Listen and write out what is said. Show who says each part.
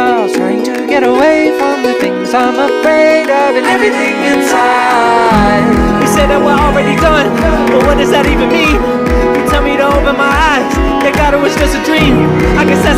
Speaker 1: miles, trying to get away from the things I'm afraid of and everything inside.
Speaker 2: They say that we're already done, but what does that even mean? You tell me to open my eyes, yeah, God, it was just a dream. I guess that's how